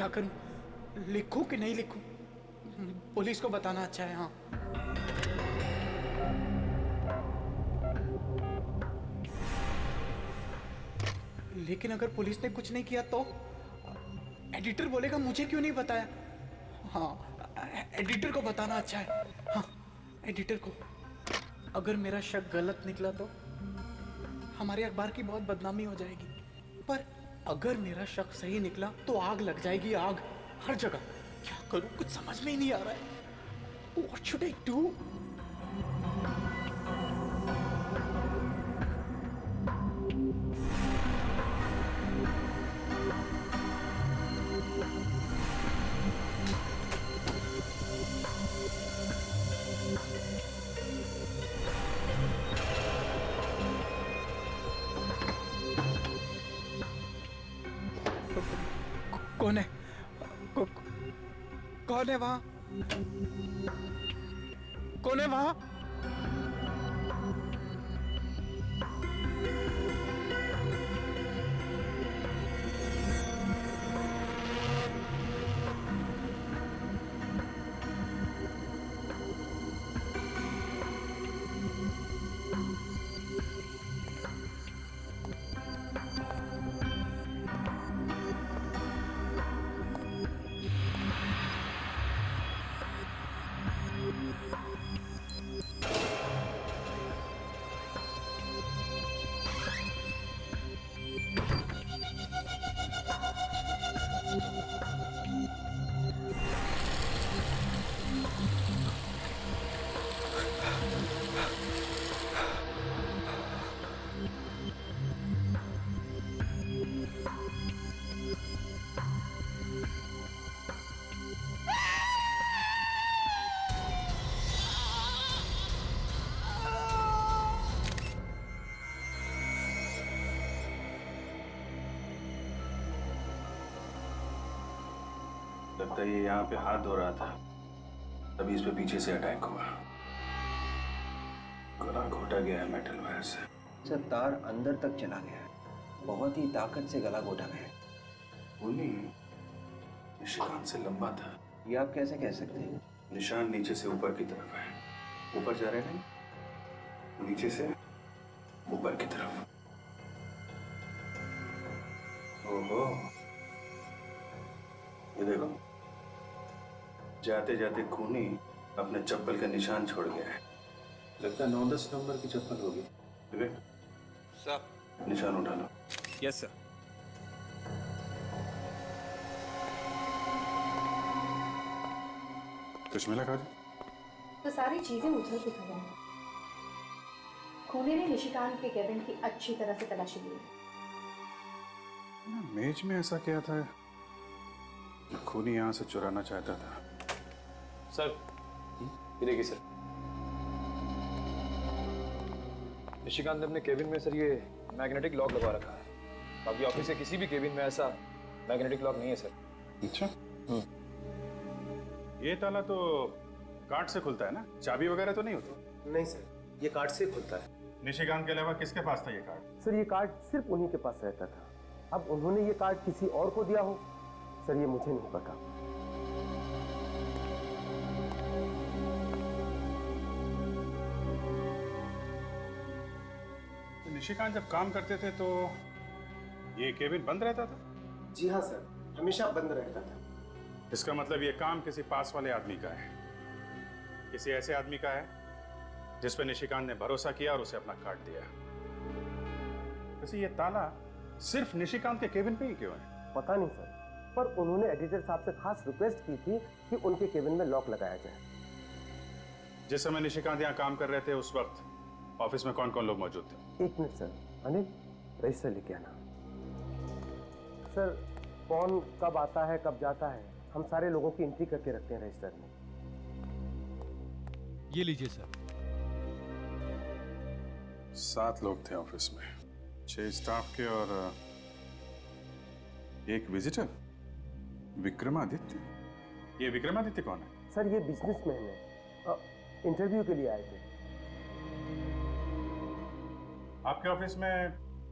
क्या करूं? लिखूं कि नहीं लिखूं? पुलिस को बताना अच्छा है। हाँ, लेकिन अगर पुलिस ने कुछ नहीं किया तो एडिटर बोलेगा मुझे क्यों नहीं बताया। हाँ, एडिटर को बताना अच्छा है। हाँ, एडिटर को। अगर मेरा शक गलत निकला तो हमारे अखबार की बहुत बदनामी हो जाएगी, पर अगर मेरा शक सही निकला तो आग लग जाएगी, आग हर जगह। क्या करूं, कुछ समझ में ही नहीं आ रहा है। What should I do? कौन है? कौ, कौन है वहां? कौन है वहां? लगता है ये यहाँ पे हाथ धो रहा था, तभी इस पे पीछे से अटैक हुआ। गला घोटा गया है मेटल वायर से। सर तार अंदर तक चला गया है, बहुत ही ताकत से गला घोटा गया है। खूनी निशान से लंबा था। ये आप कैसे कह सकते हैं? निशान नीचे से ऊपर की तरफ है। ऊपर जा रहे नहीं, नीचे से ऊपर की तरफ। ओहो, ये देखो, जाते जाते खूनी अपने चप्पल का निशान छोड़ गया है। लगता है 9-10 नंबर की चप्पल होगी। सर, निशान उठा लो। Yes sir. कुछ मिला काजल? तो सारी चीजें उछल पुछल हैं। खूनी ने निशिकांत के केबिन की अच्छी तरह से तलाशी ली। मेज में ऐसा क्या था जो खूनी यहाँ से चुराना चाहता था? सर, ये देखिए सर, निशिकांत ने अपने केबिन में सर ये मैग्नेटिक लॉक लगा रखा है। बाकी ऑफिस के किसी भी केबिन में ऐसा मैग्नेटिक लॉक नहीं है सर। अच्छा। ये ताला तो कार्ड से खुलता है ना, चाबी वगैरह तो नहीं होती? नहीं सर, ये कार्ड से खुलता है। निशिकांत के अलावा किसके पास था ये कार्ड? सर ये कार्ड सिर्फ उन्हीं के पास रहता था। अब उन्होंने ये कार्ड किसी और को दिया हो, सर ये मुझे नहीं पता। तो निशिकांत जब काम करते थे तो ये केबिन बंद रहता था? जी हाँ सर, हमेशा बंद रहता था। इसका मतलब ये काम किसी पास वाले आदमी का है, किसी ऐसे आदमी का है जिस पे निशिकांत ने भरोसा किया और उसे अपना कार्ड दिया। वैसे ये ताला सिर्फ निशिकांत के केबिन पे ही क्यों है? पता नहीं सर, पर उन्होंने एडिटर साहब से खास रिक्वेस्ट की थी कि उनके केबिन में लॉक लगाया जाए। जिस समय निशिकांत यहाँ काम कर रहे थे उस वक्त ऑफिस में कौन कौन लोग मौजूद थे? 1 मिनट सर, अनिल रजिस्टर लेके आना। सर कौन कब आता है कब जाता है, हम सारे लोगों की एंट्री करके रखते हैं रजिस्टर में। ये लीजिए सर। 7 लोग थे ऑफिस में, 6 स्टाफ के और एक विजिटर, विक्रमादित्य। ये विक्रमादित्य कौन है? सर ये बिजनेसमैन है, इंटरव्यू के लिए आए थे। आपके ऑफिस में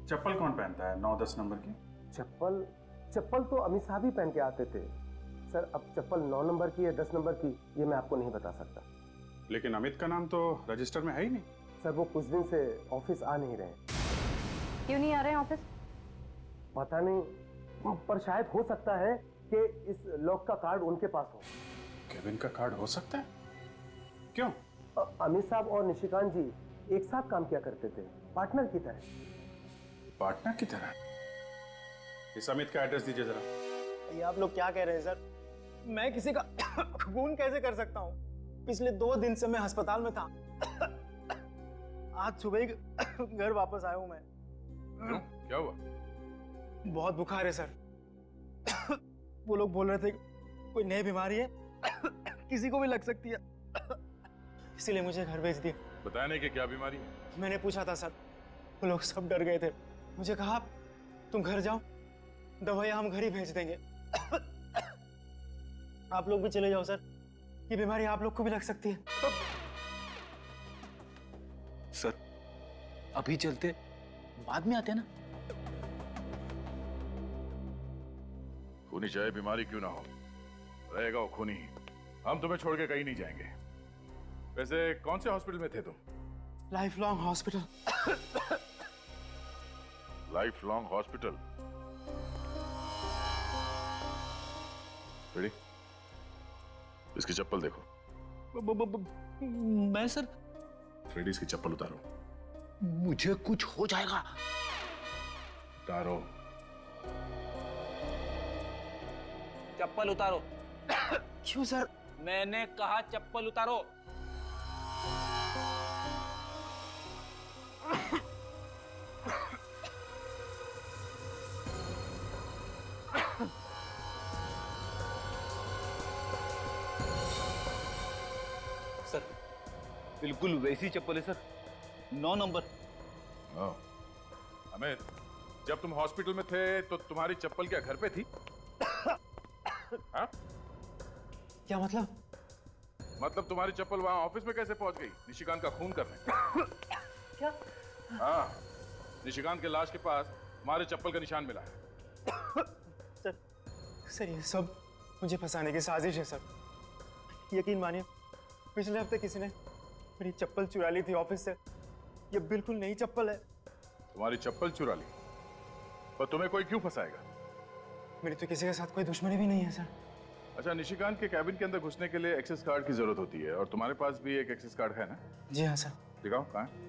चप्पल कौन पहनता है 9-10 नंबर की? चप्पल चप्पल तो अमित साहब ही पहन के आते थे सर। अब चप्पल 9 नंबर की या 10 नंबर की ये मैं आपको नहीं बता सकता। लेकिन अमित का नाम तो रजिस्टर में है ही नहीं। सर वो कुछ दिन से ऑफिस आ नहीं रहे। क्यों नहीं आ रहे हैं ऑफिस? पता नहीं, पर शायद हो सकता है कि इस लॉक का कार्ड उनके पास हो। केबिन का कार्ड हो सकता है? क्यों? अमित साहब और निशिकांत जी एक साथ काम किया करते थे, पार्टनर की तरह। पार्टनर की तरह? इस अमित का एड्रेस दीजिए जरा। ये आप लोग क्या कह रहे हैं सर? मैं किसी का खून कैसे कर सकता हूँ? पिछले 2 दिन से मैं अस्पताल में था। आज सुबह ही घर वापस आया हूँ मैं। क्यों? क्या हुआ? बहुत बुखार है सर। वो लोग बोल रहे थे कोई नई बीमारी है, किसी को भी लग सकती है, इसीलिए मुझे घर भेज दिया। बताया नहीं कि क्या बीमारी है? मैंने पूछा था सर, वो लोग सब डर गए थे। मुझे कहा तुम घर जाओ, दवाइयाँ हम घर ही भेज देंगे। आप लोग भी चले जाओ सर, ये बीमारी आप लोग को भी लग सकती है। सर अभी चलते, बाद में आते ना। खूनी चाहे बीमारी क्यों ना हो, रहेगा वो खूनी ही। हम तुम्हें छोड़ के कहीं नहीं जाएंगे। वैसे कौन से हॉस्पिटल में थे तुम? Life long hospital. Life long hospital? Ready? इसकी चप्पल देखो। मैं सर, फ्रेडी इसकी चप्पल उतारो। मुझे कुछ हो जाएगा। उतारो। चप्पल उतारो। क्यों सर? मैंने कहा चप्पल उतारो। सर बिल्कुल वैसी चप्पल है सर, 9 नंबर। हाँ। अमित, जब तुम हॉस्पिटल में थे तो तुम्हारी चप्पल क्या घर पे थी? हाँ? क्या मतलब? मतलब तुम्हारी चप्पल वहां ऑफिस में कैसे पहुंच गई निशिकांत का खून करने? क्या? हाँ, निशिकांत के लाश के पास तुम्हारे चप्पल का निशान मिला है। सर ये सब मुझे फंसाने की साजिश है सर। यकीन मानिए, पिछले हफ्ते किसी ने मेरी चप्पल चुरा ली थी ऑफिस से। ये बिल्कुल नई चप्पल है। तुम्हारी चप्पल चुरा ली? पर तुम्हें कोई क्यों फंसाएगा? मेरी तो किसी के साथ कोई दुश्मनी भी नहीं है सर। अच्छा, निशिकांत के कैबिन के अंदर घुसने के लिए एक्सेस कार्ड की जरूरत होती है और तुम्हारे पास भी एक एक्सेस कार्ड है ना? जी हाँ सर। दिखाओ, कहाँ है?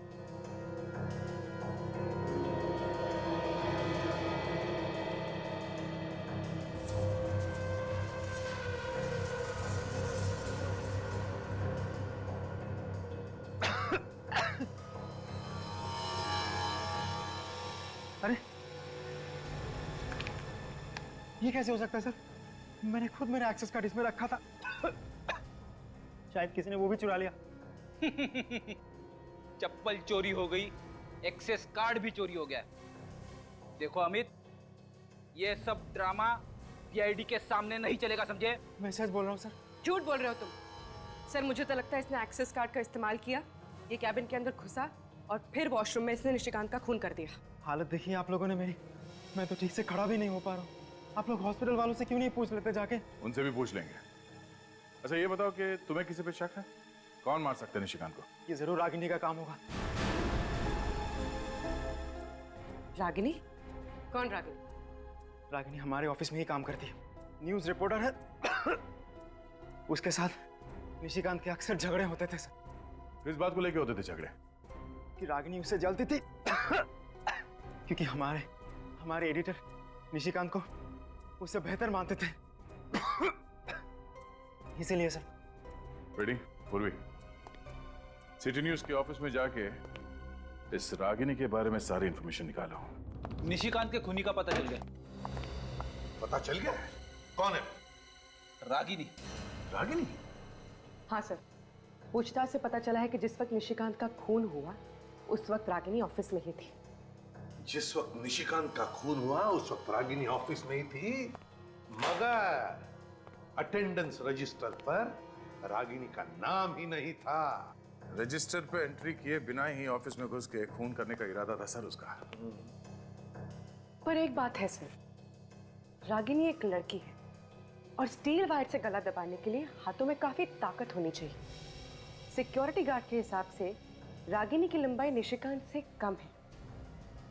अरे ये कैसे हो सकता है सर? मैंने खुद मेरा एक्सेस कार्ड इसमें रखा था। शायद किसी ने वो भी चुरा लिया। चप्पल चोरी हो गई, एक्सेस कार्ड भी चोरी हो गया। देखो अमित, ये सब ड्रामा पीआईडी के सामने नहीं चलेगा, समझे? मैं सच बोल रहा हूँ सर। झूठ बोल रहे हो तुम। सर मुझे तो लगता है इसने एक्सेस कार्ड का इस्तेमाल किया, ये कैबिन के अंदर घुसा और फिर वॉशरूम में इसने निशिकांत का खून कर दिया। हालत देखिए आप लोगों ने मेरी, मैं तो ठीक से खड़ा भी नहीं हो पा रहा हूँ। आप लोग हॉस्पिटल वालों से क्यों नहीं पूछ लेते जाके? उनसे भी पूछ लेंगे। अच्छा ये बताओ कि तुम्हें किसी पे शक है? कौन मार सकता है निशिकांत को? ये जरूर रागिनी का काम होगा। रागिनी? कौन रागिनी? रागिनी हमारे ऑफिस में ही काम करती है, न्यूज रिपोर्टर है। उसके साथ निशिकांत के अक्सर झगड़े होते थे सर। किस बात को लेके होते थे झगड़े? कि रागिनी उससे जलती थी क्योंकि हमारे एडिटर निशिकांत को उससे बेहतर मानते थे। इसीलिए सर। रेडी? पूर्वी, सिटी न्यूज के ऑफिस में जाके इस रागिनी के बारे में सारी इंफॉर्मेशन निकालो। निशिकांत के खूनी का पता चल गया। पता चल गया? कौन है? रागिनी। रागिनी? हाँ सर, पूछताछ से पता चला है कि जिस वक्त निशिकांत का खून हुआ उस वक्त रागिनी ऑफिस में ही थी। जिस वक्त निशिकांत का खून हुआ उस वक्त रागिनी ऑफिस में ही थी, मगर अटेंडेंस रजिस्टर पर रागिनी का नाम ही नहीं था। रजिस्टर पे एंट्री किए बिना ही ऑफिस में घुस के खून करने का इरादा था सर उसका। पर एक बात है सर, रागिनी एक लड़की है और स्टील वायर से गला दबाने के लिए हाथों में काफी ताकत होनी चाहिए। सिक्योरिटी गार्ड के हिसाब से रागिनी की लंबाई निशिकांत से कम है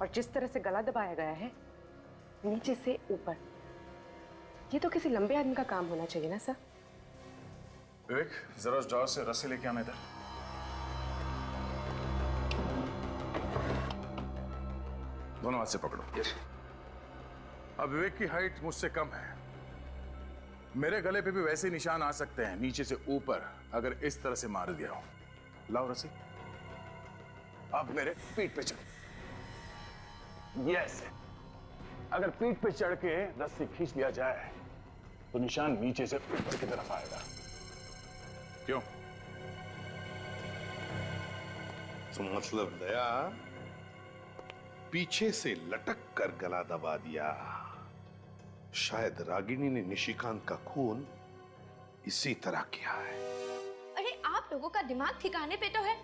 और जिस तरह से गला दबाया गया है नीचे से ऊपर, ये तो किसी लंबे आदमी का काम होना चाहिए ना सर। विवेक, जरा उस ड्रॉर से रस्सी लेके आना इधर। दोनों हाथ से पकड़ो। यस। अब विवेक की हाइट मुझसे कम है, मेरे गले पे भी वैसे ही निशान आ सकते हैं नीचे से ऊपर अगर इस तरह से मार दिया हो। लाओ रस्सी। अब मेरे पीठ पे चढ़। यस। अगर पीठ पे चढ़ के रस्सी खींच लिया जाए तो निशान नीचे से ऊपर की तरफ आएगा। क्यों? तो मतलब दया पीछे से लटक कर गला दबा दिया। शायद रागिनी ने निशिकांत का खून इसी तरह किया है। अरे आप लोगों का दिमाग ठिकाने पे तो है?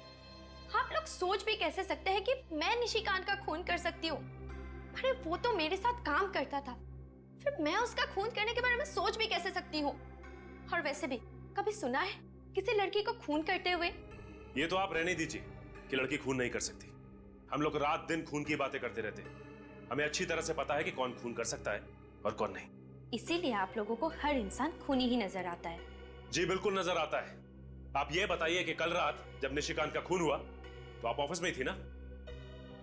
आप लोग सोच भी कैसे सकते हैं कि मैं निशिकांत का खून कर सकती हूँ? अरे वो तो मेरे साथ काम करता था, फिर मैं उसका खून करने के बारे में सोच भी कैसे सकती हूँ? और वैसे भी कभी सुना है किसी लड़की को खून करते हुए? ये तो आप रहने दीजिए कि लड़की खून नहीं कर सकती। हम लोग रात दिन खून की बातें करते रहते हैं। हमें अच्छी तरह से पता है कि कौन खून कर सकता है और कौन नहीं। इसीलिए आप लोगों को हर इंसान खूनी ही नजर आता है। जी बिल्कुल नजर आता है। आप ये बताइए कि कल रात जब निशिकांत का खून हुआ तो आप ऑफिस में ही थी ना?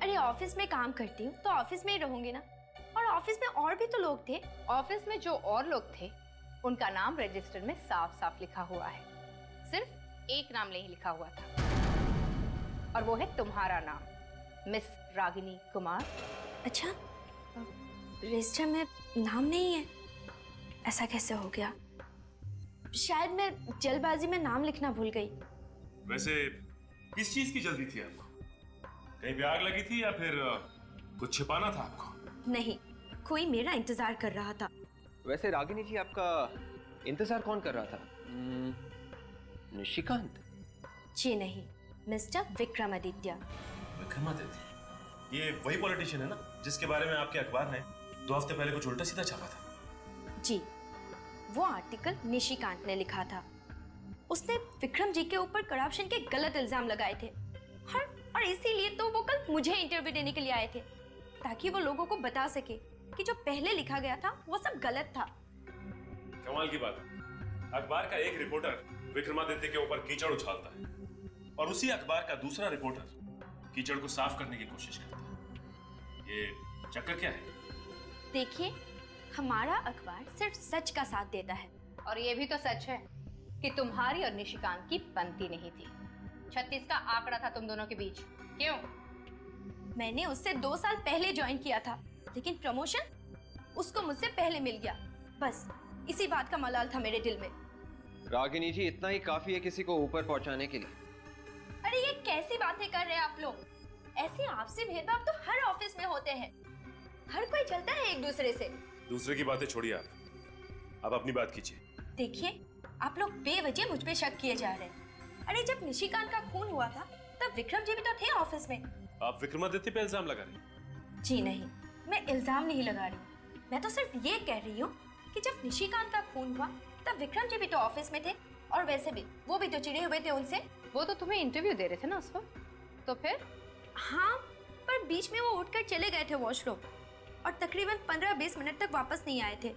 अरे ऑफिस में काम करती हूँ तो ऑफिस में ही रहूंगी ना, और ऑफिस में और भी तो लोग थे। ऑफिस में जो और लोग थे उनका नाम रजिस्टर में साफ साफ लिखा हुआ है, सिर्फ एक नाम नहीं लिखा हुआ था और वो है तुम्हारा नाम, मिस रागिनी कुमार। अच्छा, रजिस्टर में नाम नहीं है? ऐसा कैसे हो गया? शायद मैं जल्दबाजी में नाम लिखना भूल गई। वैसे किस चीज की जल्दी थी आपको? कहीं पे आग लगी थी या फिर कुछ छिपाना था आपको? नहीं, कोई मेरा इंतजार कर रहा था। वैसे रागिनी जी, आपका इंतजार कौन कर रहा था? निशिकांत? जी नहीं, मिस्टर विक्रमादित्य। विक्रमादित्य? ये वही पॉलिटिशियन है ना जिसके बारे में आपके अखबार ने 2 हफ्ते पहले कुछ उल्टा सीधा छापा था? जी, वो आर्टिकल निशिकांत ने लिखा था। उसने विक्रम जी के ऊपर करप्शन के गलत इल्जाम लगाए थे और इसीलिए तो वो कल मुझे इंटरव्यू देने के लिए आए थे, ताकि वो लोगों को बता सके कि जो पहले लिखा गया था वो सब गलत था। कमाल की बात है, अखबार का एक रिपोर्टर विक्रमादित्य के ऊपर कीचड़ उछालता है और उसी अखबार का दूसरा रिपोर्टर कीचड़ को साफ करने की कोशिश करता है। ये चक्कर क्या है? देखिए, हमारा अखबार सिर्फ सच का साथ देता है। और ये भी तो सच है कि तुम्हारी और निशिकांत की बनती नहीं थी। 36 का आंकड़ा था तुम दोनों के बीच। क्यों? मैंने उससे 2 साल पहले ज्वाइन किया था, लेकिन प्रमोशन उसको मुझसे पहले मिल गया। बस इसी बात का मलाल था मेरे दिल में। रागिनी जी, इतना ही काफी है किसी को ऊपर पहुंचाने के लिए। अरे ये कैसी बातें कर रहे हैं आप लोग? ऐसे आपसी भेदभाव तो हर ऑफिस में होते हैं। हर कोई चलता है एक दूसरे से। दूसरे की बातें छोड़िए, आप अपनी बात कीजिए। देखिए, आप लोग बेवजह मुझ पे शक किए जा रहे हैं। अरे जब निशिकांत का खून हुआ था तब विक्रम जी भी तो थे ऑफिस में। आप विक्रमादित्य पे इल्जाम लगा रही हैं? जी नहीं, मैं इल्जाम नहीं लगा रही। मैं तो सिर्फ ये कह रही हूँ कि जब निशिकांत का खून हुआ तब विक्रम जी भी तो ऑफिस में थे, और वैसे भी वो भी तो चिढ़े हुए थे उनसे। वो तो तुम्हें इंटरव्यू दे रहे थे ना उस वक्त, तो फिर? हाँ, पर बीच में वो उठकर चले गए थे वॉशरूम और तकरीबन 15-20 मिनट तक वापस नहीं आए थे।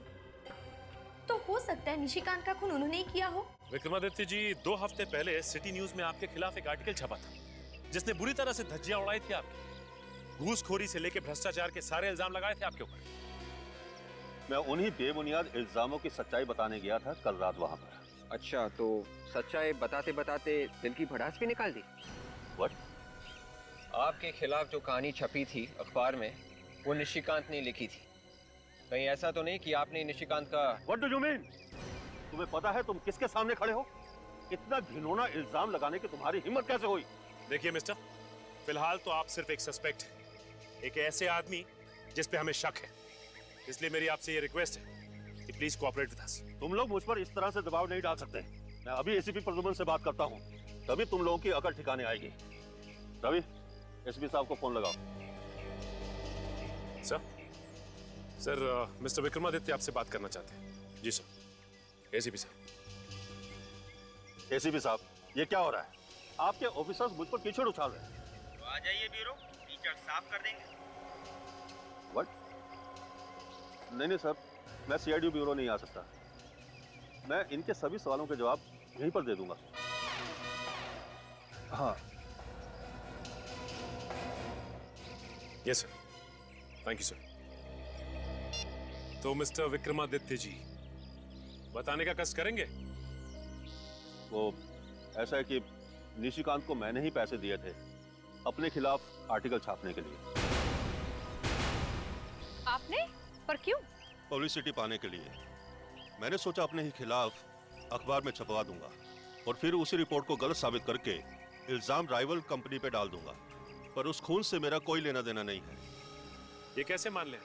तो हो सकता है निशिकांत का खून उन्होंने ही किया हो। विक्रमादित्य जी, 2 हफ्ते पहले सिटी न्यूज में आपके खिलाफ एक आर्टिकल छपा था जिसने बुरी तरह से धज्जियां उड़ाई थी आपकी। घूसखोरी से लेकर भ्रष्टाचार के सारे इल्जाम लगाए थे आपके ऊपर। मैं उन्हीं बेबुनियाद इल्जामों की सच्चाई बताने गया था कल रात वहां पर। अच्छा, तो सच्चाई बताते बताते दिल की भड़ास भी निकाल दी? What? आपके खिलाफ जो कहानी छपी थी अखबार में वो निशिकांत ने लिखी थी। कहीं ऐसा तो नहीं कि आपने निशिकांत का? What do you mean? तुम्हें पता है तुम किसके सामने खड़े हो? इतना घिनौना इल्जाम लगाने की तुम्हारी हिम्मत कैसे हुई? देखिए मिस्टर, फिलहाल तो आप सिर्फ एक सस्पेक्ट हैं, एक ऐसे आदमी जिस पे हमें शक है। इसलिए मेरी आपसे ये रिक्वेस्ट है कि प्लीज कोऑपरेट विद अस। तुम लोग मुझ पर इस तरह से दबाव नहीं डाल सकते। मैं अभी एसीपी प्रद्युमन से बात करता हूँ, तभी तुम लोगों की अकल ठिकाने आएगी। रवि, एसपी साहब को फोन लगाओ। सर मिस्टर विक्रमादित्य आपसे बात करना चाहते हैं। जी सर। एसीपी साहब। एसीपी साहब, ये क्या हो रहा है? आपके ऑफिसर्स मुझ पर कीचड़ उछाल रहे हैं। तो आ जाइए ब्यूरो, कीचड़ साफ कर देंगे। व्हाट? नहीं सर, मैं सीआईडी ब्यूरो नहीं आ सकता। मैं इनके सभी सवालों के जवाब यहीं पर दे दूंगा। हाँ। Yes sir, thank you sir. तो मिस्टर विक्रमादित्य जी, बताने का कष्ट करेंगे? वो ऐसा है कि निशिकांत को मैंने ही पैसे दिए थे अपने खिलाफ आर्टिकल छापने के लिए। आपने? पर क्यों? पब्लिसिटी पाने के लिए। मैंने सोचा अपने ही खिलाफ अखबार में छपवा दूंगा और फिर उसी रिपोर्ट को गलत साबित करके इल्जाम राइवल कंपनी पे डाल दूंगा। पर उस खून से मेरा कोई लेना देना नहीं है। ये कैसे मान लें?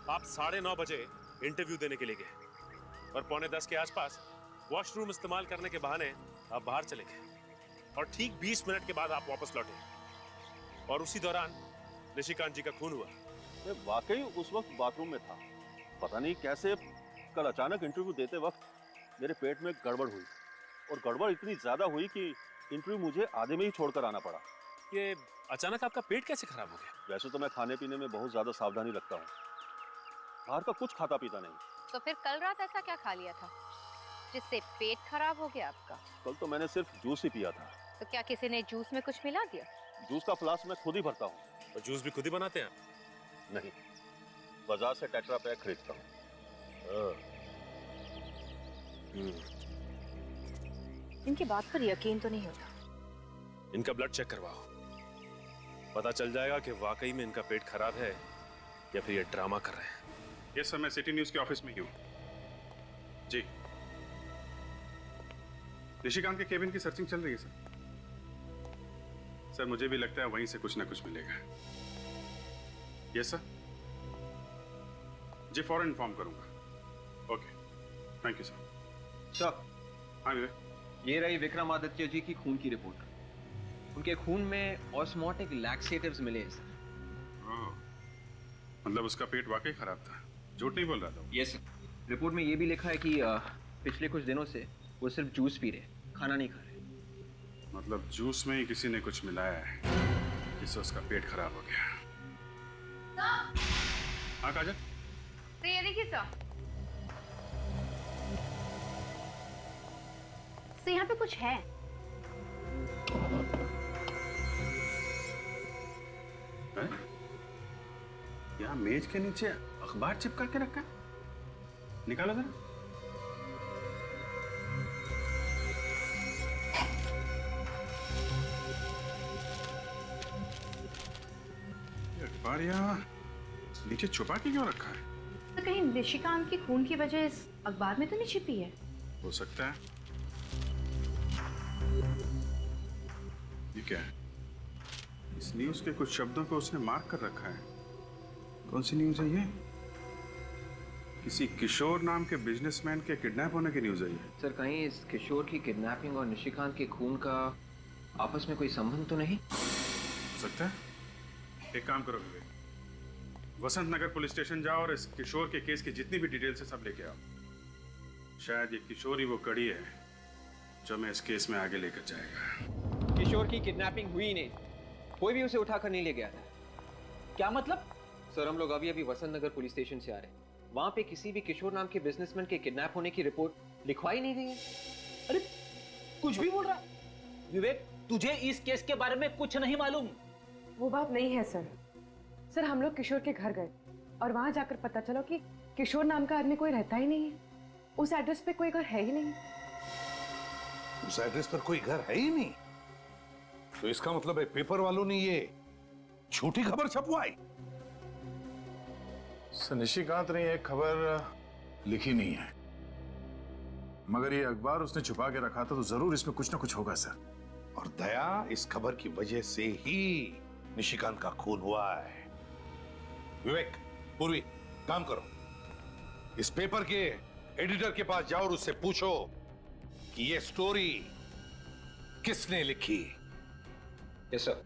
आप 9:30 बजे इंटरव्यू देने के लिए गए और 9:45 के आसपास वॉशरूम इस्तेमाल करने के बहाने आप बाहर चले गए और ठीक 20 मिनट के बाद आप वापस लौटे और उसी दौरान निशिकांत जी का खून हुआ। मैं वाकई उस वक्त बाथरूम में था। पता नहीं कैसे कल अचानक इंटरव्यू देते वक्त मेरे पेट में गड़बड़ हुई और गड़बड़ इतनी ज्यादा हुई कि इंटरव्यू मुझे आधे में ही छोड़कर आना पड़ा। ये अचानक आपका पेट कैसे खराब हो गया? वैसे तो मैं खाने पीने में बहुत ज्यादा सावधानी रखता हूँ, बाहर का कुछ खाता पीता नहीं। तो फिर कल रात ऐसा क्या खा लिया था जिससे पेट खराब हो गया आपका? कल तो मैंने सिर्फ जूस ही पिया था। तो क्या किसी ने जूस में कुछ मिला दिया? जूस का फ्लास्क मैं खुद ही भरता हूँ। और जूस भी खुद ही बनाते हैं? नहीं, बाजार से टेट्रा पैक खरीदता हूँ। इनकी बात पर यकीन तो नहीं होता। इनका ब्लड चेक करवाओ, पता चल जाएगा कि वाकई में इनका पेट खराब है या फिर ये ड्रामा कर रहे हैं। यस सर, मैं सिटी न्यूज के ऑफिस में ही हूँ। जी, निशिकांत के केबिन की सर्चिंग चल रही है सर। सर मुझे भी लगता है वहीं से कुछ ना कुछ मिलेगा। Yes sir. जी फौरन इन्फॉर्म करूंगा। Okay, thank you sir. Sir, हाँ विवेक। ये रही विक्रमादित्य जी की खून की रिपोर्ट। उनके खून में ऑस्मोटिक लैक्सेटिव्स मिले हैं सर। मतलब उसका पेट वाकई खराब था, झूठ नहीं बोल रहा था। Yes sir. रिपोर्ट में ये भी लिखा है कि पिछले कुछ दिनों से वो सिर्फ जूस पी रहे, खाना नहीं खा रहे। मतलब जूस में ही किसी ने कुछ मिलाया है जिससे उसका पेट खराब हो गया। हाँ काजल। तो ये देखिए सर, तो यहाँ पे कुछ है। यहाँ मेज के नीचे अखबार चिपका के रखा है, निकालो जरा। अखबार यहाँ नीचे छुपा के क्यों रखा है? तो कहीं निशिकांत की खून की वजह इस अखबार में तो नहीं छिपी है? हो सकता है। ये क्या है? इस न्यूज के कुछ शब्दों को उसने मार्क कर रखा है। कौन सी न्यूज है ये? किसी किशोर नाम के बिजनेसमैन के किडनैप होने की न्यूज है ये। सर, कहीं इस किशोर की किडनैपिंग और निशिकांत के खून का आपस में कोई संबंध तो नहीं? हो सकता है। एक काम करो विवेक, वसंत नगर पुलिस स्टेशन जाओ और इस किशोर के केस की जितनी भी डिटेल्स है सब लेके आओ। शायद ये किशोर ही वो कड़ी है जो मैं इस केस में आगे लेकर जाएगा। किशोर की किडनैपिंग हुई नहीं, कोई भी उसे उठाकर नहीं ले गया था। क्या मतलब? सर, हम लोग अभी अभी वसंत नगर पुलिस स्टेशन से आ रहे हैं। वहां पे किसी भी किशोर नाम के बिजनेसमैन के किडनैप होने की रिपोर्ट लिखवाई नहीं गई है। अरे कुछ भी बोल रहा विवेक, तुझे इस केस के बारे में कुछ नहीं मालूम? वो बात नहीं है सर। सर, हम लोग किशोर के घर गए और वहां जाकर पता चला कि किशोर नाम का आदमी कोई रहता ही नहीं है। उस एड्रेस पे कोई घर है ही नहीं। उस एड्रेस पर कोई घर है ही नहीं? तो इसका मतलब है पेपर वालों ने ये झूठी खबर छपवाई। सर, निशिकांत ने ये खबर लिखी नहीं है, मगर ये अखबार उसने छुपा के रखा था, तो जरूर इसमें कुछ ना कुछ होगा सर। और दया, इस खबर की वजह से ही निशिकांत का खून हुआ है। विवेक, पूर्वी, काम करो, इस पेपर के एडिटर के पास जाओ और उससे पूछो कि ये स्टोरी किसने लिखी। Yes sir.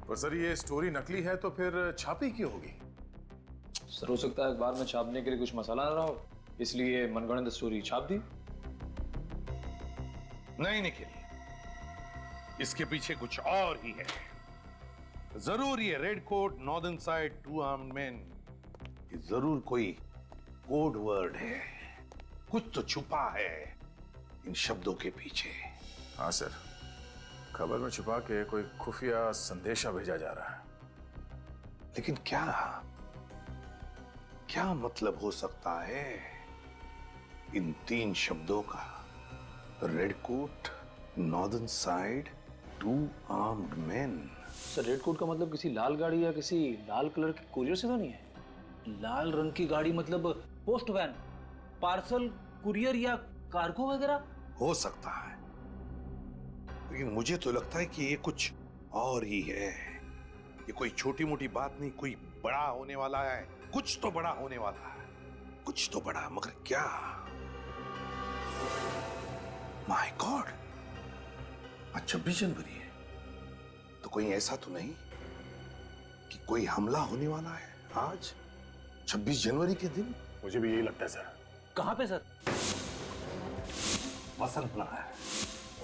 पर सर, ये स्टोरी नकली है तो फिर छापी क्यों होगी? सर हो सकता है अखबार में छापने के लिए कुछ मसाला ना रहा हो, इसलिए मनगढ़ंत स्टोरी छाप दी। नहीं निखिल, इसके पीछे कुछ और ही है। जरूर ये red coat northern side 2 armed man, ये जरूर कोई कोड वर्ड है। कुछ तो छुपा है इन शब्दों के पीछे। हाँ सर, खबर में छुपा के कोई खुफिया संदेशा भेजा जा रहा है। लेकिन क्या क्या मतलब हो सकता है इन 3 शब्दों का? Red coat, northern side, 2 armed man. Sir red coat का मतलब किसी लाल गाड़ी या किसी लाल कलर के कुरियर से तो नहीं है? लाल रंग की गाड़ी मतलब पोस्ट वैन, पार्सल, कुरियर या कार्गो वगैरह हो सकता है, लेकिन मुझे तो लगता है कि ये कुछ और ही है। ये कोई छोटी मोटी बात नहीं, कोई बड़ा होने वाला है। कुछ तो बड़ा होने वाला है, कुछ तो बड़ा, मगर क्या? माय गॉड, आज 26 जनवरी है, तो कोई ऐसा तो नहीं कि कोई हमला होने वाला है आज 26 जनवरी के दिन? मुझे भी यही लगता है सर। कहाँ पे सर? वसंत नगर।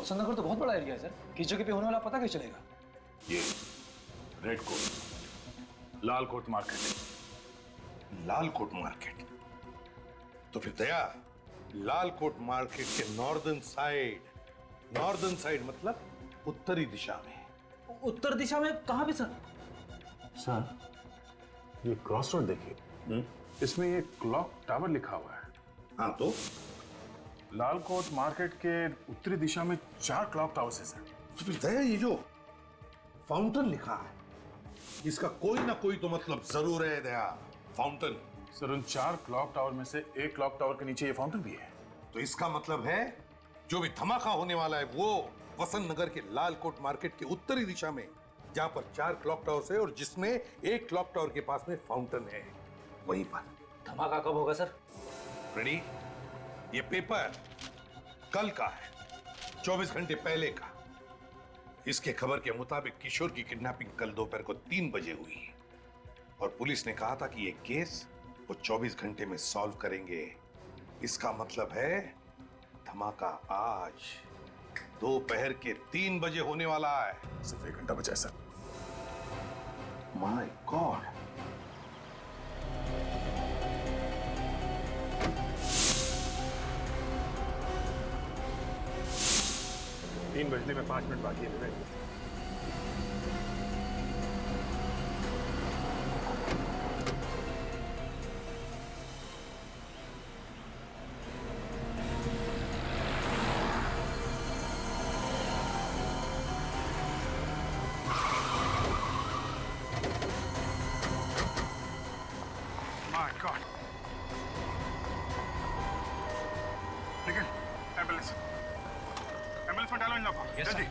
वसंत नगर तो बहुत बड़ा एरिया है सर, किस जगह पे होने वाला पता कैसे चलेगा? ये रेड कोट, लाल कोट मार्केट। लाल कोट मार्केट? तो फिर दया, लाल कोट मार्केट के नॉर्दर्न साइड मतलब उत्तरी दिशा में। उत्तर दिशा में कहाँ पे सर? सर, ये क्रॉस रोड देखिए, इसमें ये क्लॉक टावर लिखा हुआ है। हाँ तो लाल कोट मार्केट के उत्तरी दिशा में 4 क्लॉक टावर्स है सर। तो फिर दया, ये जो फाउंटेन लिखा है, इसका कोई ना कोई तो मतलब जरूर है दया। फाउंटेन। सर, उन 4 क्लॉक टावर में से एक क्लॉक टावर के नीचे ये फाउंटेन भी है। तो इसका मतलब है जो भी धमाका होने वाला है वो वसंत नगर के लाल कोट मार्केट के उत्तरी दिशा में, जहां पर 4 क्लॉक टावर्स है और जिसमें एक क्लॉक टावर के पास में फाउंटेन है, वहीं पर। धमाका कब होगा सर? रेडी? ये पेपर कल का है, 24 घंटे पहले का। इसके खबर के मुताबिक किशोर की किडनैपिंग कल दोपहर को 3 बजे हुई और पुलिस ने कहा था कि ये केस वो 24 घंटे में सॉल्व करेंगे। इसका मतलब है धमाका आज दोपहर के 3 बजे होने वाला है। सिर्फ 1 घंटा बचा है सर। माय गॉड, तीन बजने में 5 मिनट बाकी है। My God. निकल, एम्बुलेंस में डालो इन लोगों को, जल्दी।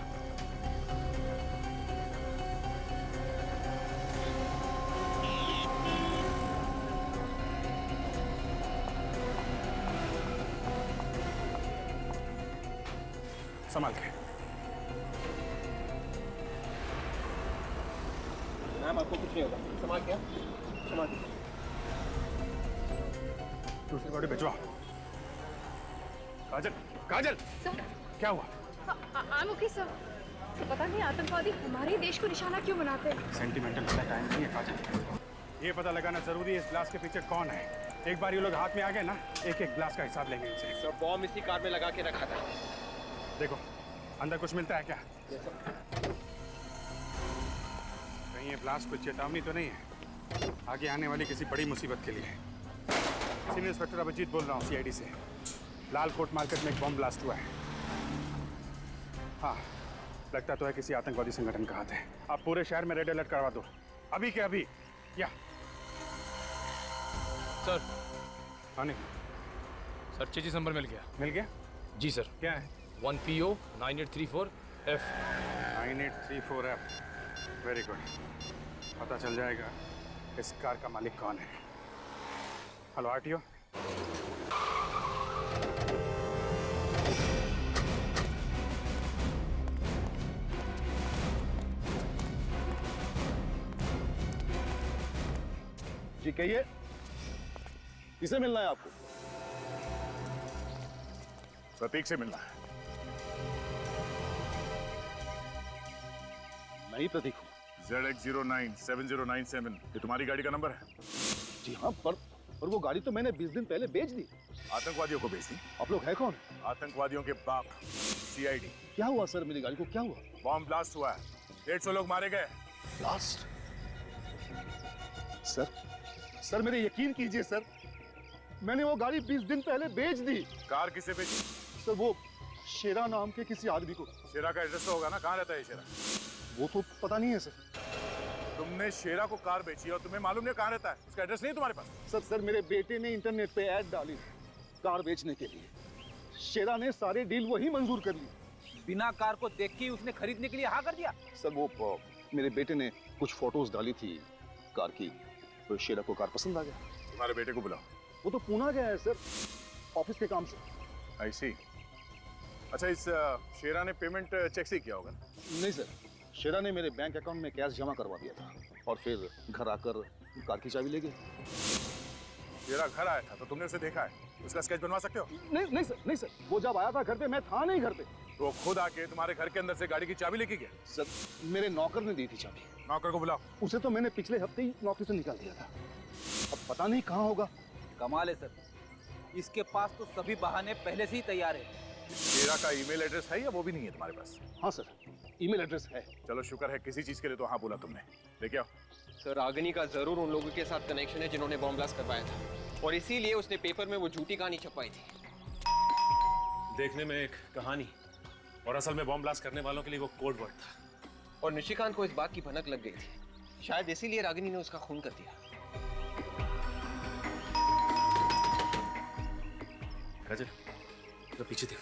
संभाल के। मैम आपको कुछ नहीं होगा, संभाल के, संभाल के। दूसरी बॉडी भिजवा। काजल, काजल, क्या हुआ? I'm okay, sir. पता नहीं आतंकवादी हमारे देश को निशाना क्यों बनाते हैं। सेंटिमेंटल का टाइम नहीं है काजल। ये पता लगाना जरूरी है इस ग्लास के पीछे कौन है। एक बार ये लोग हाथ में आ गए ना, एक एक ग्लास का हिसाब लेंगे इनसे। सर बॉम्ब इसी कार में लगा के रखा था। देखो अंदर कुछ मिलता है क्या? कहीं ये ब्लास्ट कोई चेतावनी तो नहीं है आगे आने वाली किसी बड़ी मुसीबत के लिए? सीनियर इंस्पेक्टर अभिजीत बोल रहा हूँ CID से। लाल कोट मार्केट में एक बॉम्ब ब्लास्ट हुआ है। हाँ, लगता तो है किसी आतंकवादी संगठन का हाथ है। आप पूरे शहर में रेड अलर्ट करवा दो, अभी के अभी। या सर, हाँ नहीं सर चेजिस नंबर मिल गया। मिल गया? जी सर। क्या है? 1PO 9834F। 9834F, very good. पता चल जाएगा इस कार का मालिक कौन है। Hello RTO। जी कहिए। किसे मिलना है आपको? प्रतीक से मिलना है। मैं ही प्रतीक हूँ। ZX097097 ये तुम्हारी गाड़ी का नंबर है? जी हाँ, पर वो गाड़ी तो मैंने 20 दिन पहले बेच दी। आतंकवादियों को बेच दी? आप लोग हैं कौन? आतंकवादियों के बाप, CID। क्या हुआ सर, मेरी गाड़ी को क्या हुआ? बॉम्ब ब्लास्ट हुआ है, 150 लोग मारे गए। ब्लास्ट? सर मेरे यकीन कीजिए सर, मैंने वो गाड़ी 20 दिन पहले बेच दी। कार किसे बेची? सर वो शेरा नाम के किसी आदमी को। शेरा का एड्रेस तो होगा ना, कहाँ रहता है शेरा? वो तो पता नहीं है सर। तुमने शेरा को कार बेची और तुम्हें मालूम नहीं कहाँ रहता है? उसका एड्रेस नहीं तुम्हारे पास? सर मेरे बेटे ने इंटरनेट पे ऐड डाली कार बेचने के लिए। शेरा ने सारे डील वही मंजूर कर ली। बिना कार को देख के उसने खरीदने के लिए हाँ कर दिया? सर वो मेरे बेटे ने कुछ फोटोज डाली थी कार की, तो शेरा को कार पसंद आ गया। तुम्हारे बेटे को बुलाओ। वो तो पूना गया है सर, ऑफिस के काम से। I see। अच्छा, इस शेरा ने पेमेंट चेक से किया होगा ना? नहीं सर, शेरा ने मेरे बैंक अकाउंट में कैश जमा करवा दिया था और फिर घर आकर कार की चाबी ले गए। शेरा घर आया था तो तुमने उसे देखा है? उसका स्केच बनवा सकते हो? नहीं सर, वो जब आया था घर पे मैं था नहीं घर पे। तो खुद आके तुम्हारे घर के अंदर से गाड़ी की चाबी लेके गया? सर मेरे नौकर ने दी थी चाबी। नौकर को बुलाओ। उसे तो मैंने पिछले हफ्ते ही नौकरी से निकाल दिया था, अब पता नहीं कहाँ होगा। कमाल है सर, इसके पास तो सभी बहाने पहले से ही तैयार है। शेरा का ईमेल एड्रेस है या वो भी नहीं है तुम्हारे पास? हाँ सर, ईमेल एड्रेस है। चलो शुक्र है, किसी चीज के लिए तो हाँ बोला तुमने। लेके आओ। सर रागिनी का जरूर उन लोगों के साथ कनेक्शन है जिन्होंने बॉम्ब ब्लास्ट करवाया था, और इसीलिए उसने पेपर में वो झूठी कहानी छपवाई थी। देखने में एक कहानी और असल में बॉम्ब ब्लास्ट करने वालों के लिए वो कोड वर्ड था। और निशिकांत को इस बात की भनक लग गई थी, शायद इसीलिए रागिनी ने उसका खून कर दिया। राजन, तो पीछे देखो।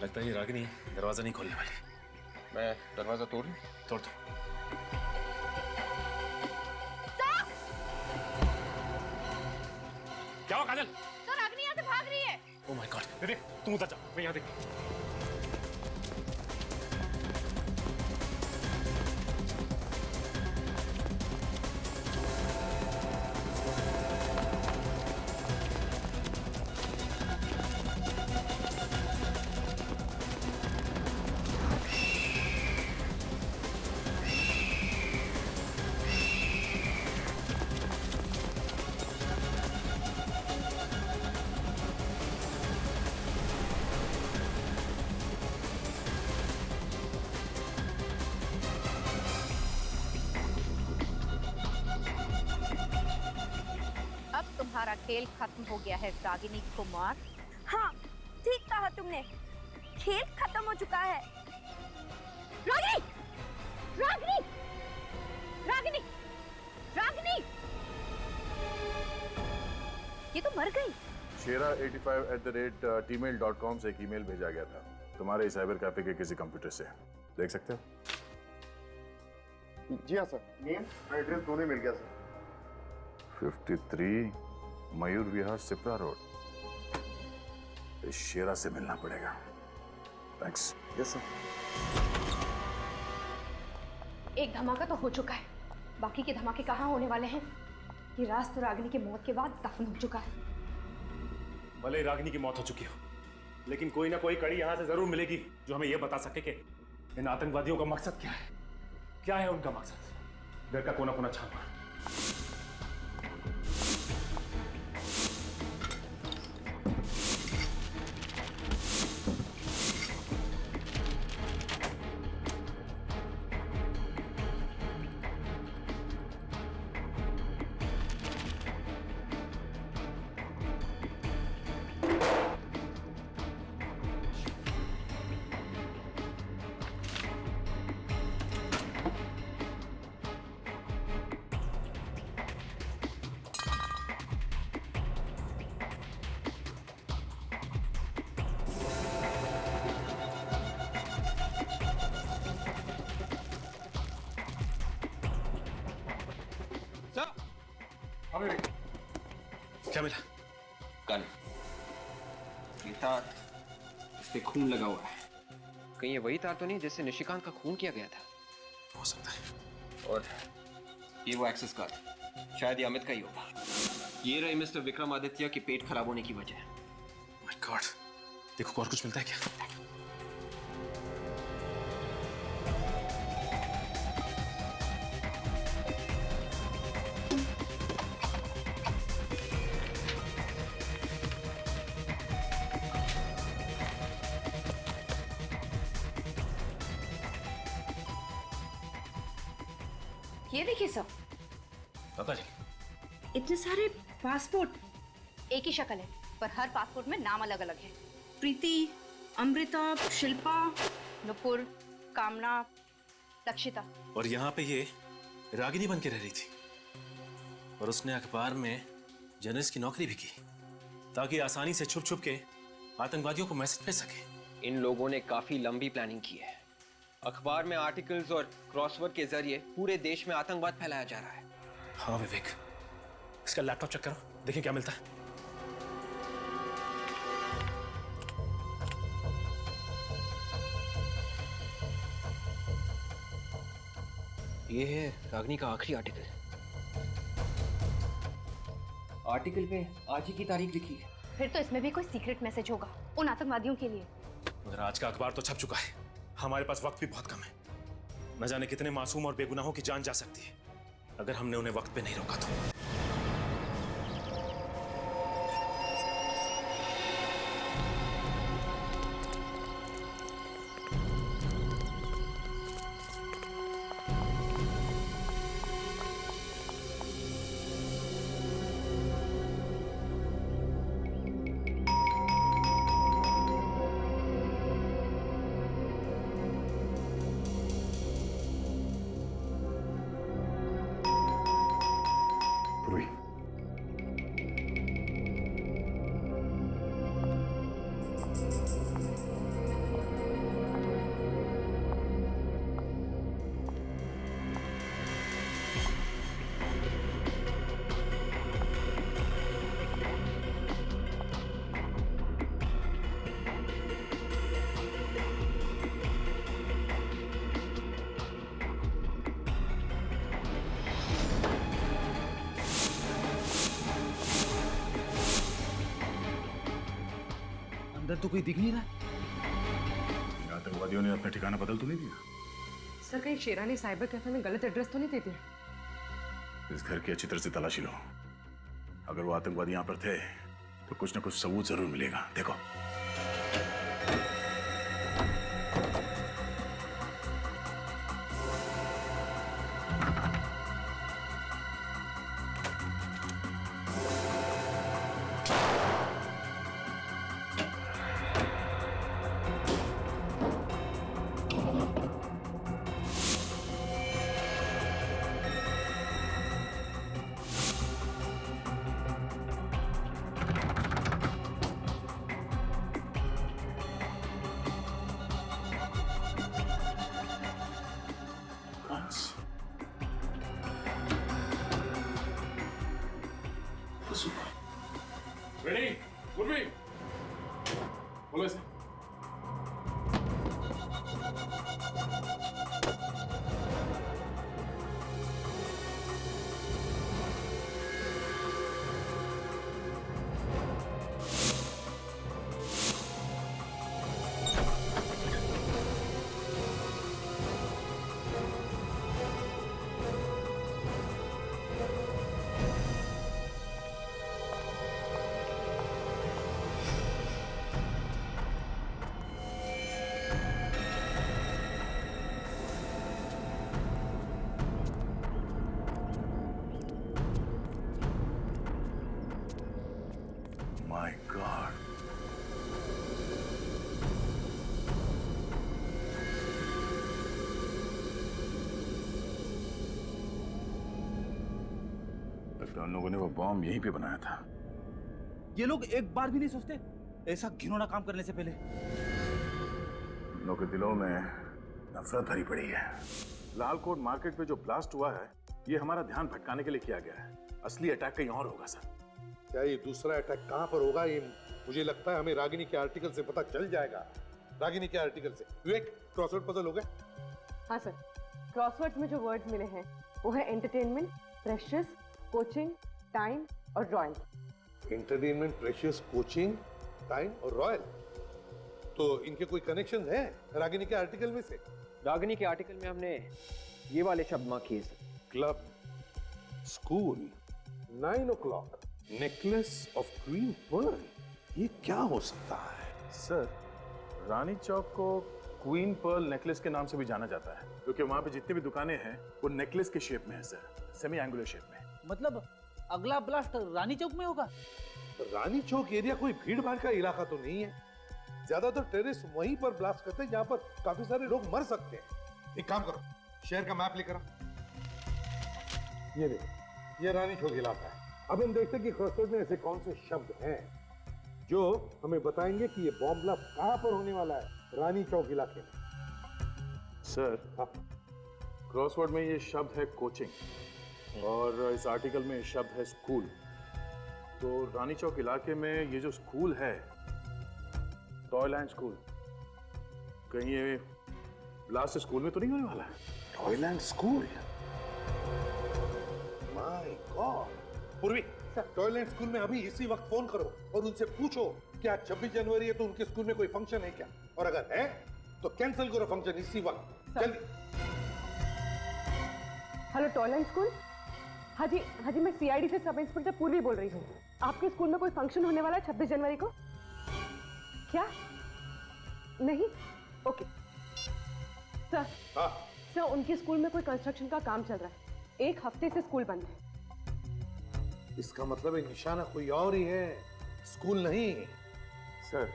लगता है ये रागिनी दरवाजा नहीं खोलने वाली। मैं दरवाजा तोड़ लूं? तोड़ दो। क्या हुआ काजल? सर रागिनी यहाँ से भाग रही है। ओह माय गॉड, देख तू उधर जा, मैं यहाँ देख। तुम्हारा खेल खत्म हो गया है रागिनी कुमार। हाँ, ठीक कहा तुमने, खेल खत्म हो चुका है। रागिनी! रागिनी! रागिनी! रागिनी! ये तो मर गई। शेरा85@gmail.com से एक ईमेल भेजा गया था तुम्हारे साइबर कैफे के किसी कंप्यूटर से। देख सकते हो? जी हाँ सर, नेम और एड्रेस दोनों मिल गया सर। 53 मयूर विहार, सिपरा रोड। इस शेरा से मिलना पड़ेगा। थैंक्स। Yes sir. एक धमाका तो हो चुका है, बाकी के धमाके कहाँ होने वाले हैं? ये राज तो रागिनी की मौत के बाद दफन हो चुका है। भले रागिनी की मौत हो चुकी हो, लेकिन कोई ना कोई कड़ी यहाँ से जरूर मिलेगी जो हमें यह बता सके कि इन आतंकवादियों का मकसद क्या है। क्या है उनका मकसद? घर का कोना कोना छान मार। क्या मिला? गन। तार, इस पे खून लगा हुआ है। कहीं ये वही तार तो नहीं जिससे निशिकांत का खून किया गया था? हो सकता है। और ये वो एक्सेस कार्ड, शायद ये अमित का ही होगा। ये रहे मिस्टर विक्रमादित्य के पेट खराब होने की वजह। माय गॉड, देखो और कुछ मिलता है क्या? ये देखिए सर, दादा जी, इतने सारे पासपोर्ट, एक ही शक्ल है पर हर पासपोर्ट में नाम अलग अलग है। प्रीति, अमृता, शिल्पा, नुपुर, कामना, लक्षिता। और यहाँ पे ये रागिनी बन के रह रही थी और उसने अखबार में जर्नलिस्ट की नौकरी भी की ताकि आसानी से छुप छुप के आतंकवादियों को मैसेज भेज सके। इन लोगों ने काफी लंबी प्लानिंग की है। अखबार में आर्टिकल्स और क्रॉसवर्ड के जरिए पूरे देश में आतंकवाद फैलाया जा रहा है। हाँ विवेक, इसका लैपटॉप चेक करो, देखें क्या मिलता है। ये है रागिनी का आखिरी आर्टिकल। आर्टिकल पे आज ही की तारीख लिखी है। फिर तो इसमें भी कोई सीक्रेट मैसेज होगा उन आतंकवादियों के लिए। मगर आज का अखबार तो छप चुका है, हमारे पास वक्त भी बहुत कम है। न जाने कितने मासूम और बेगुनाहों की जान जा सकती है अगर हमने उन्हें वक्त पे नहीं रोका तो। अंदर तो कोई दिख नहीं रहा। आतंकवादियों ने अपना ठिकाना बदल तो नहीं दिया? सर कहीं शेरानी साइबर कैफे में गलत एड्रेस तो नहीं दे दिया? इस घर की अच्छी तरह से तलाशी लो। अगर वो आतंकवादी यहाँ पर थे तो कुछ ना कुछ सबूत जरूर मिलेगा। देखो रेडी, पूर्वी, बोलो इसे। My God. लगता है उन लोगों ने वो बॉम्ब यहीं पे बनाया था। ये लोग एक बार भी नहीं सोचते ऐसा घिनौना काम करने से पहले? उन लोगों के दिलों में नफरत भरी पड़ी है। लालकोट मार्केट पे जो ब्लास्ट हुआ है ये हमारा ध्यान भटकाने के लिए किया गया है। असली अटैक कहीं और होगा सर। क्या ये दूसरा अटैक कहां पर होगा ये मुझे लगता है हमें रागिनी के आर्टिकल से पता चल जाएगा। रागिनी के आर्टिकल से। विवेक, क्रॉसवर्ड पजल हो गए? हाँ सर, क्रॉसवर्ड्स में जो वर्ड्स मिले हैं वो है एंटरटेनमेंट, प्रेशियस, कोचिंग, टाइम और royal. Entertainment, precious, coaching, time और रॉयल। तो इनके कोई कनेक्शन है रागिनी के आर्टिकल में से? रागिनी के आर्टिकल में हमने ये वाले शब्द मार्क किए sir. Club, school, 9 o'clock, necklace of queen pearl. ये क्या हो सकता है? सर, रानी चौक को क्वीन पर्ल नेकलेस के नाम से भी जाना जाता है क्योंकि वहां पे जितनी भी दुकानें हैं वो नेकलेस के शेप में है सर, सेमी एंगुलर शेप में। मतलब अगला ब्लास्ट रानी चौक में होगा? रानी चौक एरिया कोई भीड़ भाड़ का इलाका तो नहीं है। ज्यादातर टेररिस्ट वहीं पर ब्लास्ट करते हैं जहां पर काफी सारे लोग मर सकते हैं। एक काम करो, शहर का मैप लेकर आओ। ये देखो, ये रानी चौक इलाका है। अब हम देखते हैं कि क्रॉसवर्ड में ऐसे कौन से शब्द हैं जो हमें बताएंगे कि ये बॉम्ब ब्लास्ट कहां पर होने वाला है। रानी चौक इलाके में। सर, क्रॉसवर्ड में ये शब्द है कोचिंग और इस आर्टिकल में शब्द है स्कूल। तो रानी चौक इलाके में ये जो स्कूल है, टॉयलैंड स्कूल, कहीं ये ब्लास्ट स्कूल में तो नहीं होने वाला है? Toyland school? My God. पूर्वी, टॉयलैंड स्कूल में अभी इसी वक्त फोन करो और उनसे पूछो क्या 26 जनवरी है तो उनके स्कूल में कोई फंक्शन है क्या, और अगर है तो कैंसिल करो फंक्शन इसी वक्त, जल्दी। Hello Toyland school. हाँ जी, मैं सीआईडी से सब इंस्पेक्टर पूर्वी बोल रही हूँ। आपके स्कूल में कोई फंक्शन होने वाला है 26 जनवरी को? क्या नहीं? Okay sir. सर, उनके स्कूल में कोई कंस्ट्रक्शन का काम चल रहा है, 1 हफ्ते से स्कूल बंद है। इसका मतलब है निशाना कोई और ही है, स्कूल नहीं। सर,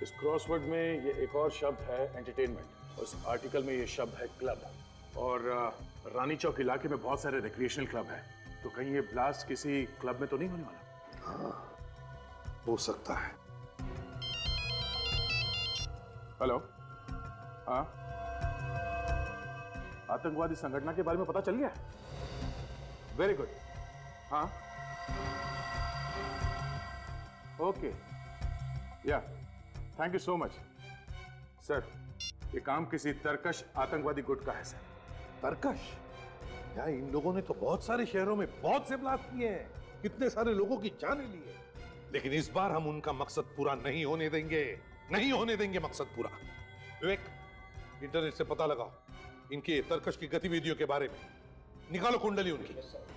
इस क्रॉसवर्ड में ये एक और शब्द है एंटरटेनमेंट और इस आर्टिकल में ये शब्द है क्लब। और रानी चौक इलाके में बहुत सारे रिक्रिएशनल क्लब हैं, तो कहीं ये ब्लास्ट किसी क्लब में तो नहीं होने वाला? हाँ, हो सकता है। हेलो, हाँ, आतंकवादी संगठन के बारे में पता चल गया? Very good. हाँ, ओके, या, thank you so much. Sir, ये काम किसी तरकश आतंकवादी गुट का है सर। तरकश? यार, इन लोगों ने तो बहुत सारे शहरों में बहुत से ब्लास्ट किए हैं, कितने सारे लोगों की जानें ली है, लेकिन इस बार हम उनका मकसद पूरा नहीं होने देंगे, नहीं होने देंगे मकसद पूरा। विवेक, इंटरनेट से पता लगाओ इनके तरकश की गतिविधियों के बारे में, निकालो कुंडली उनकी। सर,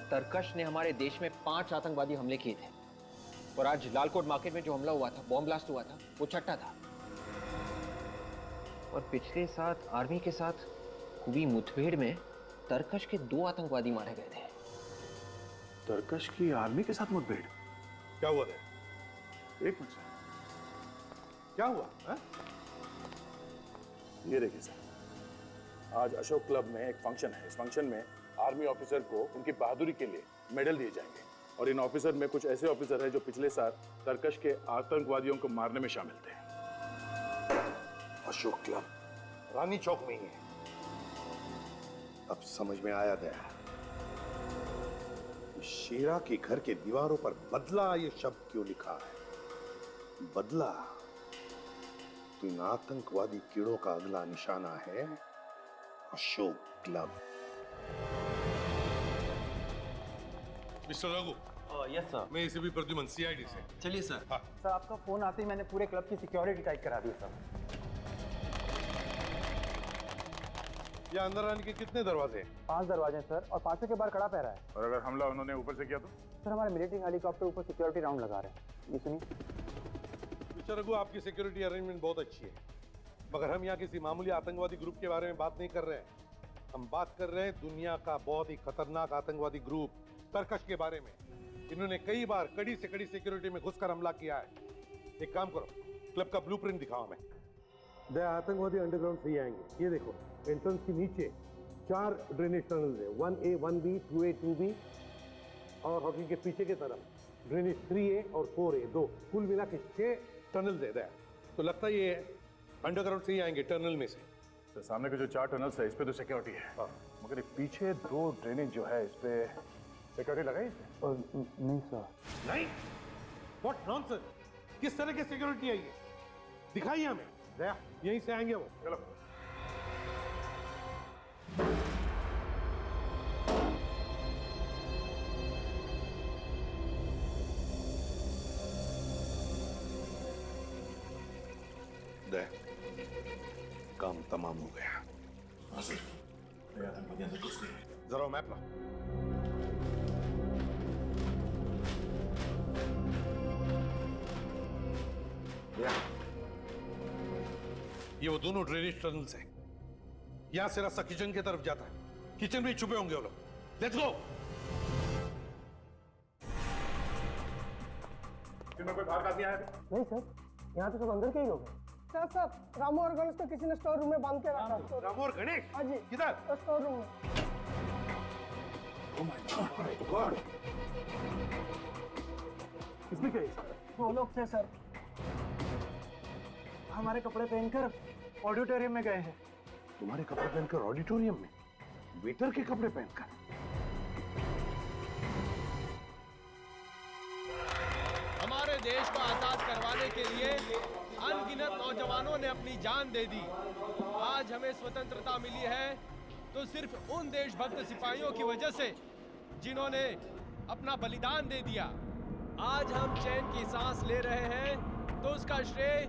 तरकश ने हमारे देश में 5 आतंकवादी हमले किए थे और आज लालकोट मार्केट में जो हमला हुआ था, बॉम्ब ब्लास्ट हुआ था, वो छठा था। और पिछले साथ आर्मी के साथ हुई मुठभेड़ में तरकश के 2 आतंकवादी मारे गए थे। तरकश की आर्मी के साथ मुठभेड़? क्या हुआ था? एक मिनट सर, क्या हुआ है? ये देखिए सर, आज अशोक क्लब में एक फंक्शन है। इस फंक्शन में आर्मी ऑफिसर को उनकी बहादुरी के लिए मेडल दिए जाएंगे और इन ऑफिसर में कुछ ऐसे ऑफिसर हैं जो पिछले साल तरकश के आतंकवादियों को मारने में शामिल थे। अशोक क्लब रानी चौक में ही है। अब समझ में आया गया, शेरा के घर के दीवारों पर बदला ये शब्द क्यों लिखा है। बदला तो इन आतंकवादी कीड़ों का अगला निशाना है Ashok club. Mister Raghu. Yes sir. मैं इसे भी प्रद्युमन, सीआईडी से। चलिए सर। हाँ। सर, आपका फोन आते ही मैंने पूरे क्लब की सिक्योरिटी टाइट करा दी सर। यहाँ अंदर आने के कितने दरवाजे हैं? 5 दरवाजे हैं सर, और 5 के बाहर खड़ा पैरा है। और अगर हमला उन्होंने ऊपर से किया तो? सर, हमारे मिलिट्री हेलीकॉप्टर ऊपर सिक्योरिटी राउंड लगा रहे हैं। ये सुनिए। मिस्टर रघु, आपकी सिक्योरिटी अरेंजमेंट बहुत अच्छी है, मगर हम यहाँ किसी मामूली आतंकवादी ग्रुप के बारे में बात नहीं कर रहे हैं। हम बात कर रहे हैं दुनिया का बहुत ही खतरनाक आतंकवादी ग्रुप तरकश के बारे में। इन्होंने कई बार कड़ी से कड़ी सिक्योरिटी में घुसकर हमला किया है। एक काम करो, क्लब का ब्लूप्रिंट दिखाओ हमें। दे आतंकवादी अंडरग्राउंड से ही आएंगे। ये देखो, एंट्रेंस के नीचे 4 ड्रेनेज टनल है, 1A, 1B, 2A, 2B, और हॉकी के पीछे की तरफ ड्रेनेज 3A और 4A, 2, कुल मिला के 6 टनल है। तो लगता है ये अंडरग्राउंड से ही आएंगे, टनल में से। तो सामने के जो 4 टनल्स है इस पे तो सिक्योरिटी है, मगर ये पीछे 2 ड्रेनेज जो है इस पे सिक्योरिटी लगाई इसने? नहीं सर। नहीं, व्हाट नॉनसेंस, किस तरह की सिक्योरिटी है ये? दिखाइए हमें। यहीं से आएंगे वो। चलो। काम तमाम हो गया। जरा मैप ला। ये वो दोनों ड्रेनेज टनल्स हैं। यहां से रास्ता किचन की तरफ जाता है। किचन में ही छुपे होंगे वो लोग। Let's go. कोई बाहर का आदमी आया? नहीं सर, यहाँ तो सब अंदर के ही लोग हैं। सर रामू और गणेश को किसी ने स्टोर रूम में बांध के रखा है। रामू और गणेश? हाँ जी। किधर? स्टोर रूम में। किसने कही? वो लोग थे सर, हमारे कपड़े पहनकर ऑडिटोरियम में गए हैं। तुम्हारे कपड़े पहनकर ऑडिटोरियम में? वेटर के कपड़े पहनकर? हमारे देश को आजाद करवाने के लिए अनगिनत नौजवानों ने अपनी जान दे दी। आज हमें स्वतंत्रता मिली है तो सिर्फ उन देशभक्त सिपाहियों की वजह से जिन्होंने अपना बलिदान दे दिया। आज हम चैन की सांस ले रहे हैं तो उसका श्रेय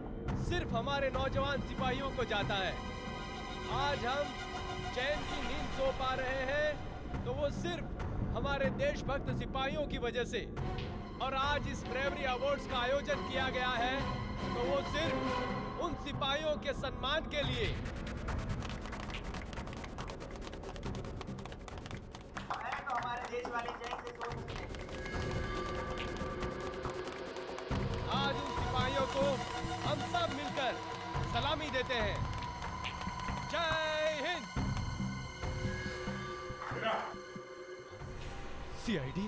सिर्फ हमारे नौजवान सिपाहियों को जाता है। आज हम चैन की नींद सो पा रहे हैं तो वो सिर्फ हमारे देशभक्त सिपाहियों की वजह से। और आज इस ब्रेवरी अवार्ड्स का आयोजन किया गया है तो वो सिर्फ उन सिपाहियों के सम्मान के लिए। तो हमारे देश वाले चैन से सो सकते हैं। आज उन सिपाहियों को हम सब मिलकर सलामी देते हैं। जय हिंद। सीआईडी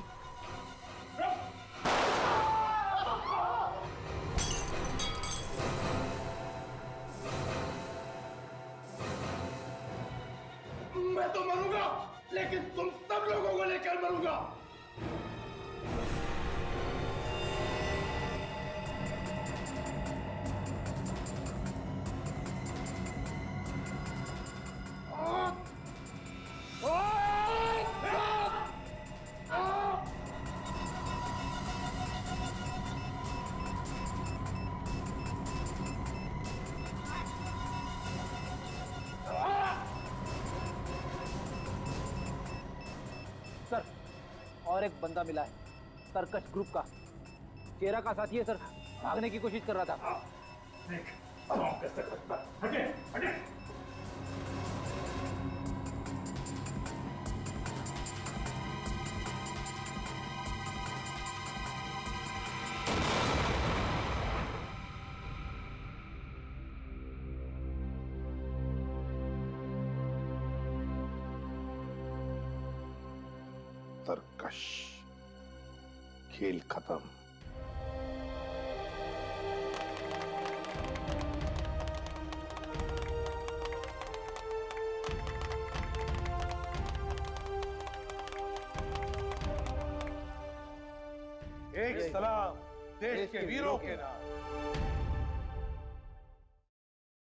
मैं तो मरूंगा, लेकिन तुम सब लोगों को लेकर मरूंगा। सर, और एक बंदा मिला है, सर्कस ग्रुप का चेहरा का साथी है सर, भागने की कोशिश कर रहा था। हटे, हटे। तरकश, खेल खत्म। एक सलाम देश के वीरों के नाम।